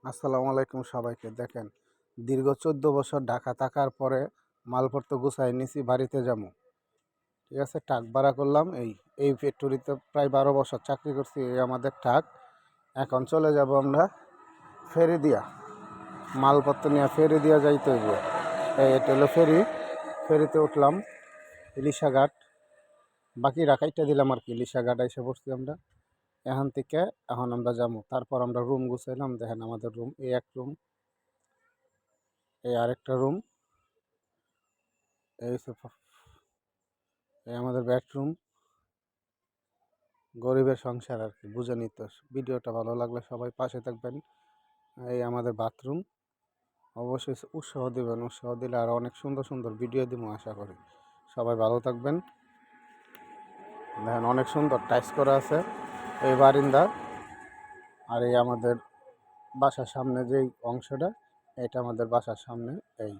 আসসালামু আলাইকুম সবাইকে। দেখেন, দীর্ঘ 14 বছর ঢাকা থাকার পরে মালপত্র গুছাই নিছি, বাড়িতে যাবো। ঠিক আছে, টাক ভাড়া করলাম। এই ফ্যাক্টরিতে প্রায় 12 বছর চাকরি করছি, এই আমাদের টাক। এখন চলে যাব আমরা ফেরি দিয়া, মালপত্র নিয়ে ফেরি দিয়া যাইতে হইব। এটা হলো ফেরি। ফেরিতে উঠলাম, ইলিশাঘাট বাকি রাখাইটা দিলাম আর কি। ইলিশাঘাট এসে পড়ছি আমরা। এখন আমরা যাবো। তারপর আমরা রুম গুছাইলাম। দেখেন আমাদের রুম, এই এক রুম, এই আরেকটা রুম, এই এই আমাদের বেডরুম। গরিবের সংসার আর কি, বুঝে নিতে। ভিডিওটা ভালো লাগলে সবাই পাশে থাকবেন। এই আমাদের বাথরুম। অবশ্যই উৎসাহ দেবেন, উৎসাহ দিলে আরও অনেক সুন্দর সুন্দর ভিডিও দিব আশা করি। সবাই ভালো থাকবেন। দেখেন অনেক সুন্দর টাইস করা আছে এই বারিন্দা। আর এই আমাদের বাসার সামনে যেই অংশটা, এটা আমাদের বাসার সামনে। এই